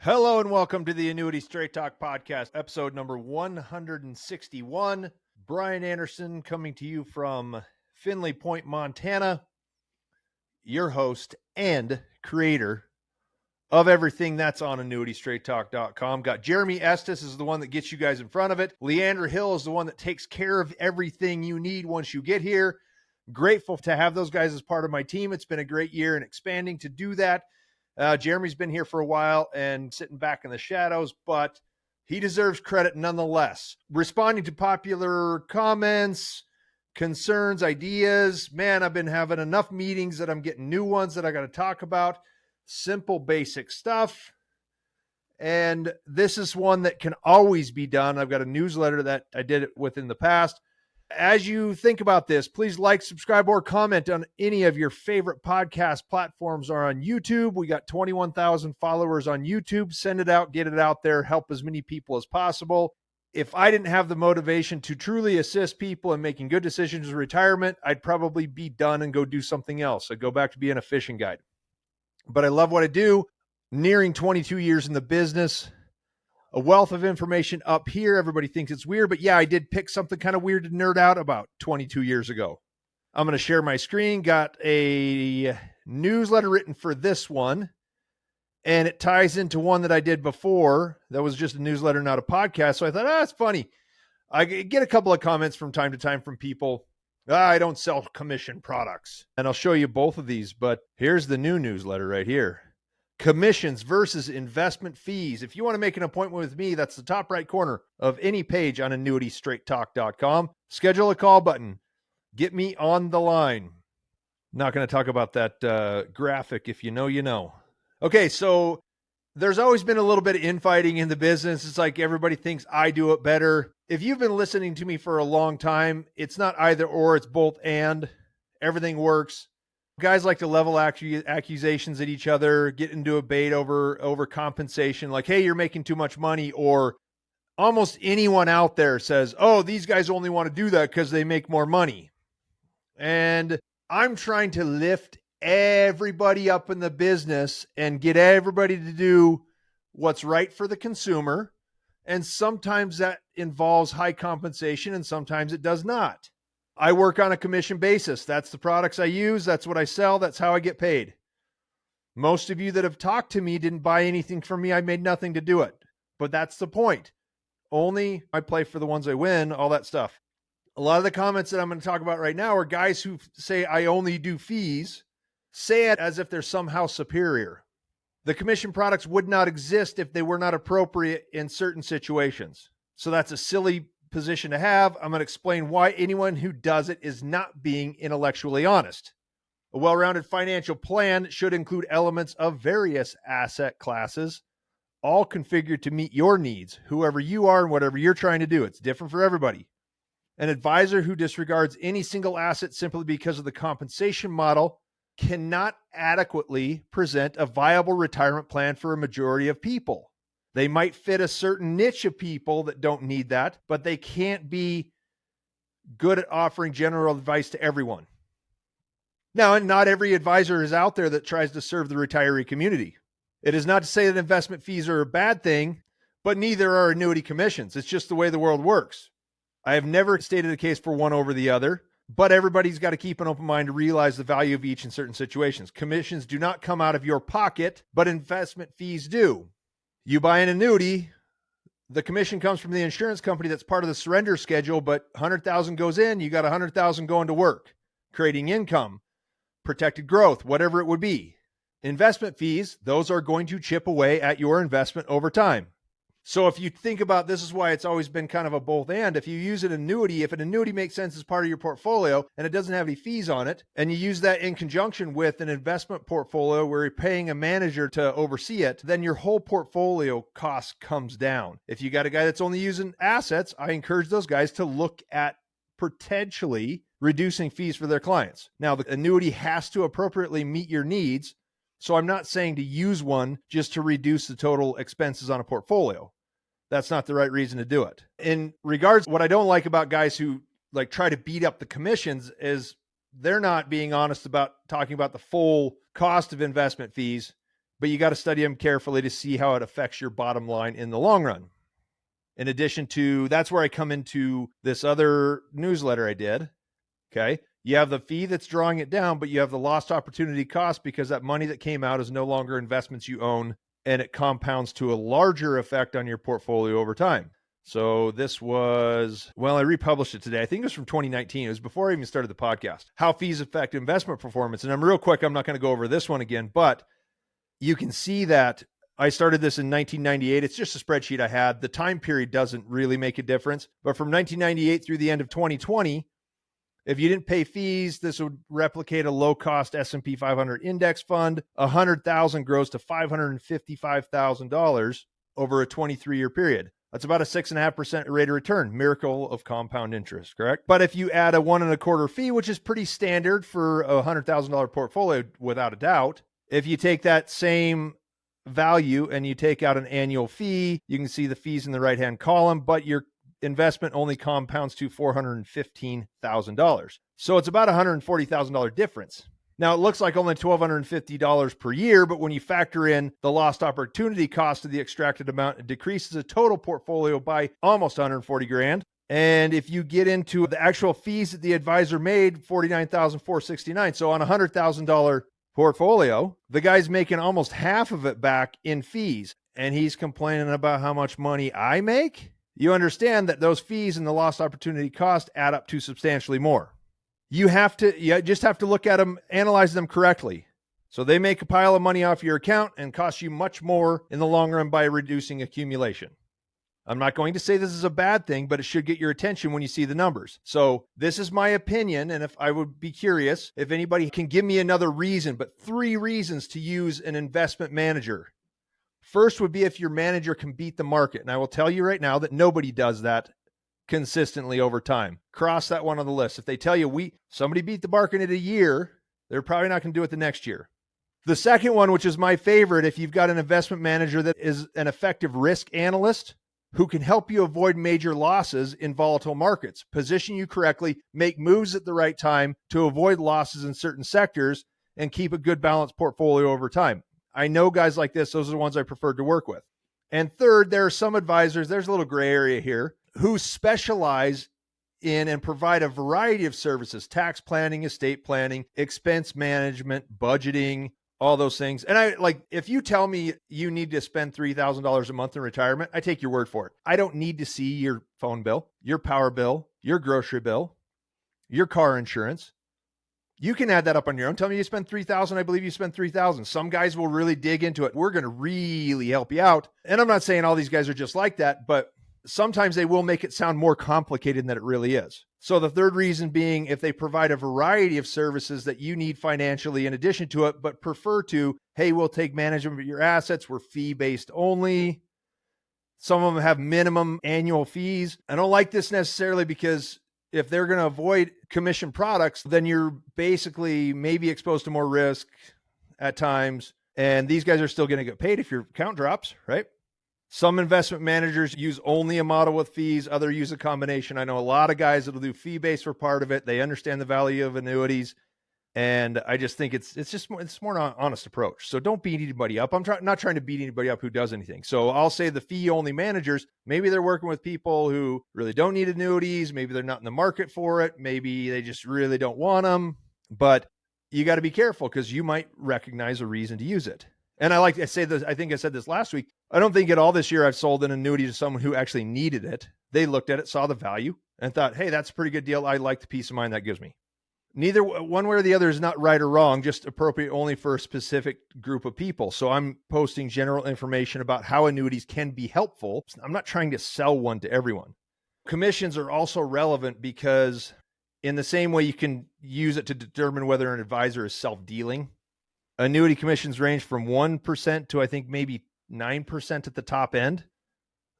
Hello and welcome to the Annuity Straight Talk podcast, episode number 161. Bryan Anderson coming to you from Finley Point, Montana, your host and creator of everything that's on AnnuityStraightTalk.com. Got Jeremy Estes is the one that gets you guys in front of it. Leandra Hill is the one that takes care of everything you need once you get here. Grateful to have those guys as part of my team. It's been a great year and expanding to do that. Jeremy's been here for a while and sitting back in the shadows, but he deserves credit nonetheless. Responding to popular comments, concerns, ideas. Man, I've been having enough meetings that I'm getting new ones that I got to talk about. Simple, basic stuff. And this is one that can always be done. I've got a newsletter that I did it with in the past. As you think about this, please like, subscribe, or comment on any of your favorite podcast platforms or on YouTube. We got 21,000 followers on YouTube. Send it out, get it out there, help as many people as possible. If I didn't have the motivation to truly assist people in making good decisions in retirement, I'd probably be done and go do something else. I'd go back to being a fishing guide. But I love what I do. Nearing 22 years in the business. A wealth of information up here. Everybody thinks it's weird, but yeah, I did pick something kind of weird to nerd out about 22 years ago. I'm going to share my screen. Got a newsletter written for this one, and it ties into one that I did before. That was just a newsletter, not a podcast. So I thought, it's funny. I get a couple of comments from time to time from people. I don't sell commission products. And I'll show you both of these, but here's the new newsletter right here. Commissions versus investment fees. If you want to make an appointment with me, that's the top right corner of any page on AnnuityStraightTalk.com. Schedule a call button. Get me on the line. Not going to talk about that graphic. If you know, you know. Okay, so there's always been a little bit of infighting in the business. It's like everybody thinks I do it better. If you've been listening to me for a long time, it's not either or, it's both and. Everything works. Guys like to level accusations at each other, get into a debate over compensation, like, hey, you're making too much money, or almost anyone out there says, oh, these guys only want to do that because they make more money. And I'm trying to lift everybody up in the business and get everybody to do what's right for the consumer. And sometimes that involves high compensation and sometimes it does not. I work on a commission basis. That's the products I use. That's what I sell. That's how I get paid. Most of you that have talked to me didn't buy anything from me. I made nothing to do it. But that's the point. Only I play for the ones I win, all that stuff. A lot of the comments that I'm going to talk about right now are guys who say I only do fees, say it as if they're somehow superior. The commission products would not exist if they were not appropriate in certain situations. So that's a silly position to have. I'm going to explain why anyone who does it is not being intellectually honest. A well-rounded financial plan should include elements of various asset classes, all configured to meet your needs, whoever you are and whatever you're trying to do. It's different for everybody. An advisor who disregards any single asset simply because of the compensation model cannot adequately present a viable retirement plan for a majority of people. They might fit a certain niche of people that don't need that, but they can't be good at offering general advice to everyone. Now, not every advisor is out there that tries to serve the retiree community. It is not to say that investment fees are a bad thing, but neither are annuity commissions. It's just the way the world works. I have never stated a case for one over the other, but everybody's got to keep an open mind to realize the value of each in certain situations. Commissions do not come out of your pocket, but investment fees do. You buy an annuity, the commission comes from the insurance company that's part of the surrender schedule, but 100,000 goes in, you got 100,000 going to work, creating income, protected growth, whatever it would be. Investment fees, those are going to chip away at your investment over time. So if you think about, this is why it's always been kind of a both and. If you use an annuity, if an annuity makes sense as part of your portfolio and it doesn't have any fees on it, and you use that in conjunction with an investment portfolio where you're paying a manager to oversee it, then your whole portfolio cost comes down. If you got a guy that's only using assets, I encourage those guys to look at potentially reducing fees for their clients. Now, the annuity has to appropriately meet your needs. So I'm not saying to use one just to reduce the total expenses on a portfolio. That's not the right reason to do it. In regards, what I don't like about guys who like try to beat up the commissions is they're not being honest about talking about the full cost of investment fees but you got to study them carefully to see how it affects your bottom line in the long run. In addition to, that's where I come into this other newsletter I did. Okay. You have the fee that's drawing it down, but you have the lost opportunity cost because that money that came out is no longer investments you own, and it compounds to a larger effect on your portfolio over time. So this was, well, I republished it today. I think it was from 2019. It was before I even started the podcast. How fees affect investment performance. And I'm real quick, I'm not going to go over this one again, but you can see that I started this in 1998. It's just a spreadsheet I had. The time period doesn't really make a difference. But from 1998 through the end of 2020, if you didn't pay fees, this would replicate a low-cost S&P 500 index fund. $100,000 grows to $555,000 over a 23-year period. That's about a 6.5% rate of return. Miracle of compound interest, correct? But if you add a 1.25% fee, which is pretty standard for a $100,000 portfolio, without a doubt, if you take that same value and you take out an annual fee, you can see the fees in the right-hand column, but your investment only compounds to $415,000. So it's about $140,000 difference. Now, it looks like only $1,250 per year, but when you factor in the lost opportunity cost of the extracted amount, it decreases the total portfolio by almost 140 grand. And if you get into the actual fees that the advisor made, $49,469. So on a $100,000 portfolio, the guy's making almost half of it back in fees, and he's complaining about how much money I make. You understand that those fees and the lost opportunity cost add up to substantially more. You just have to look at them, analyze them correctly. So they make a pile of money off your account and cost you much more in the long run by reducing accumulation. I'm not going to say this is a bad thing, but it should get your attention when you see the numbers. So this is my opinion, and if I would be curious if anybody can give me another reason, but 3 reasons to use an investment manager. First would be if your manager can beat the market. And I will tell you right now that nobody does that consistently over time. Cross that one on the list. If they tell you somebody beat the market in a year, they're probably not going to do it the next year. The second one, which is my favorite, if you've got an investment manager that is an effective risk analyst who can help you avoid major losses in volatile markets, position you correctly, make moves at the right time to avoid losses in certain sectors, and keep a good balanced portfolio over time. I know guys like this, those are the ones I prefer to work with. And third, there are some advisors, there's a little gray area here, who specialize in and provide a variety of services: tax planning, estate planning, expense management, budgeting, all those things. And if you tell me you need to spend $3,000 a month in retirement, I take your word for it. I don't need to see your phone bill, your power bill, your grocery bill, your car insurance. You can add that up on your own. Tell me you spend $3,000. I believe you spend $3,000. Some guys will really dig into it. We're going to really help you out. And I'm not saying all these guys are just like that, but sometimes they will make it sound more complicated than it really is. So the third reason being, if they provide a variety of services that you need financially in addition to it, but prefer to, hey, we'll take management of your assets. We're fee-based only. Some of them have minimum annual fees. I don't like this necessarily because if they're going to avoid commission products, then you're basically maybe exposed to more risk at times. And these guys are still going to get paid if your account drops, right? Some investment managers use only a model with fees. Others use a combination. I know a lot of guys that'll do fee-based for part of it. They understand the value of annuities. And I just think it's more an honest approach. So don't beat anybody up. I'm not trying to beat anybody up who does anything. So I'll say the fee-only managers, maybe they're working with people who really don't need annuities. Maybe they're not in the market for it. Maybe they just really don't want them. But you got to be careful because you might recognize a reason to use it. And I said this last week. I don't think at all this year I've sold an annuity to someone who actually needed it. They looked at it, saw the value, and thought, hey, that's a pretty good deal. I like the peace of mind that gives me. Neither one way or the other is not right or wrong, just appropriate only for a specific group of people. So I'm posting general information about how annuities can be helpful. I'm not trying to sell one to everyone. Commissions are also relevant because in the same way you can use it to determine whether an advisor is self-dealing. Annuity commissions range from 1% to I think maybe 9% at the top end.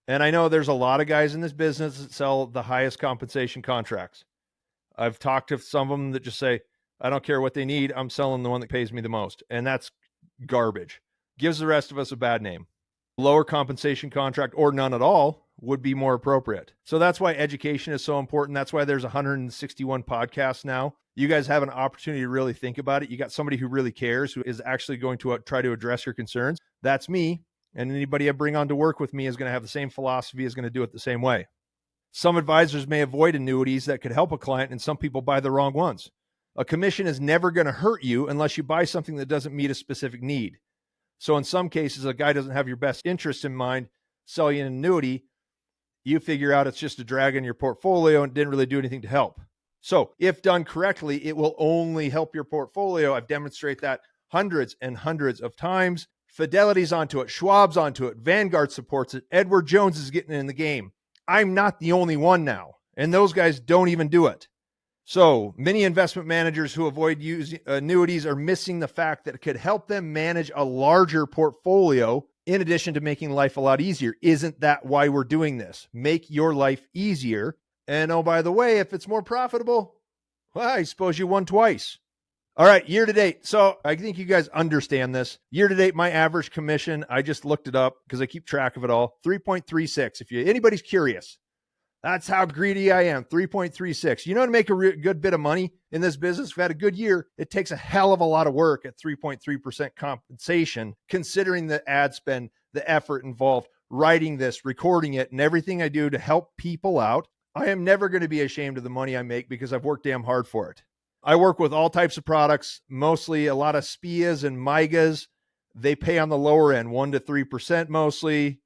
And I know there's a lot of guys in this business that sell the highest compensation contracts. I've talked to some of them that just say, I don't care what they need. I'm selling the one that pays me the most. And that's garbage. Gives the rest of us a bad name. Lower compensation contract or none at all would be more appropriate. So that's why education is so important. That's why there's 161 podcasts now. you guys have an opportunity to really think about it. You got somebody who really cares, who is actually going to try to address your concerns. That's me. And anybody I bring on to work with me is going to have the same philosophy, is going to do it the same way. Some advisors may avoid annuities that could help a client, and some people buy the wrong ones. A commission is never going to hurt you unless you buy something that doesn't meet a specific need. So in some cases, a guy doesn't have your best interest in mind, sell you an annuity. You figure out it's just a drag on your portfolio and didn't really do anything to help. So if done correctly, it will only help your portfolio. I've demonstrated that hundreds and hundreds of times. Fidelity's onto it. Schwab's onto it. Vanguard supports it. Edward Jones is getting in the game. I'm not the only one now, and those guys don't even do it. So many investment managers who avoid using annuities are missing the fact that it could help them manage a larger portfolio in addition to making life a lot easier. Isn't that why we're doing this? Make your life easier. And oh, by the way, if it's more profitable, well, I suppose you won twice. All right, year to date. So I think you guys understand this. Year to date, my average commission, I just looked it up because I keep track of it all, 3.36. If anybody's curious, that's how greedy I am, 3.36. You know, to make a good bit of money in this business, we've had a good year. It takes a hell of a lot of work at 3.3% compensation, considering the ad spend, the effort involved, writing this, recording it, and everything I do to help people out. I am never going to be ashamed of the money I make because I've worked damn hard for it. I work with all types of products, mostly a lot of SPIAs and MIGAs. They pay on the lower end, 1% to 3% mostly.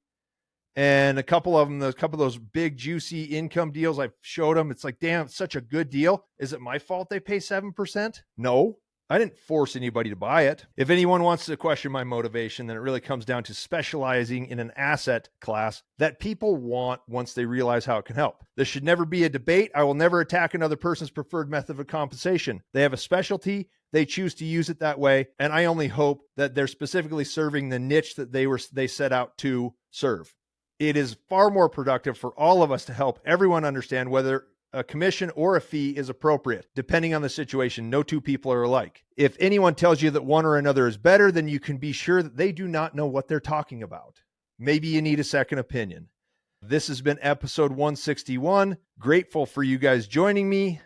And a couple of those big juicy income deals I've showed them. It's like, damn, it's such a good deal. Is it my fault they pay 7%? No, I didn't force anybody to buy it. If anyone wants to question my motivation, then it really comes down to specializing in an asset class that people want once they realize how it can help. This should never be a debate. I will never attack another person's preferred method of compensation. They have a specialty. They choose to use it that way. And I only hope that they're specifically serving the niche that they set out to serve. It is far more productive for all of us to help everyone understand whether a commission or a fee is appropriate, depending on the situation. No two people are alike. If anyone tells you that one or another is better, then you can be sure that they do not know what they're talking about. Maybe you need a second opinion. This has been episode 161. Grateful for you guys joining me.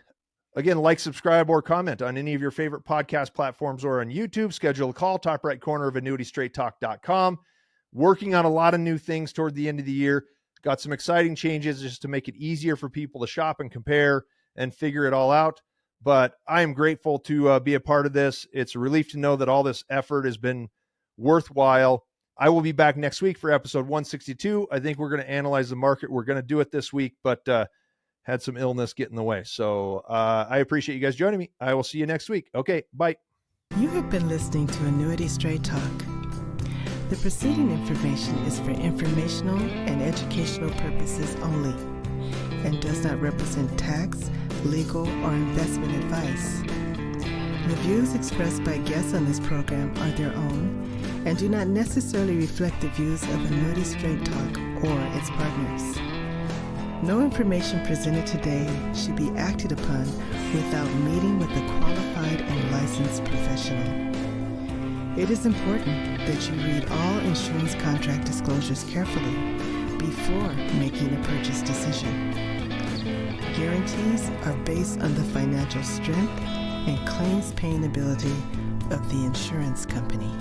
Again, like, subscribe, or comment on any of your favorite podcast platforms or on YouTube. Schedule a call, top right corner of AnnuityStraightTalk.com. Working on a lot of new things toward the end of the year. Got some exciting changes just to make it easier for people to shop and compare and figure it all out. But I am grateful to be a part of this. It's a relief to know that all this effort has been worthwhile. I will be back next week for episode 162. I think we're going to analyze the market. We're going to do it this week, but had some illness get in the way. So I appreciate you guys joining me. I will see you next week. Okay, bye. You have been listening to Annuity Straight Talk. The preceding information is for informational and educational purposes only and does not represent tax, legal, or investment advice. The views expressed by guests on this program are their own and do not necessarily reflect the views of Annuity Straight Talk or its partners. No information presented today should be acted upon without meeting with a qualified and licensed professional. It is important that you read all insurance contract disclosures carefully before making a purchase decision. Guarantees are based on the financial strength and claims paying ability of the insurance company.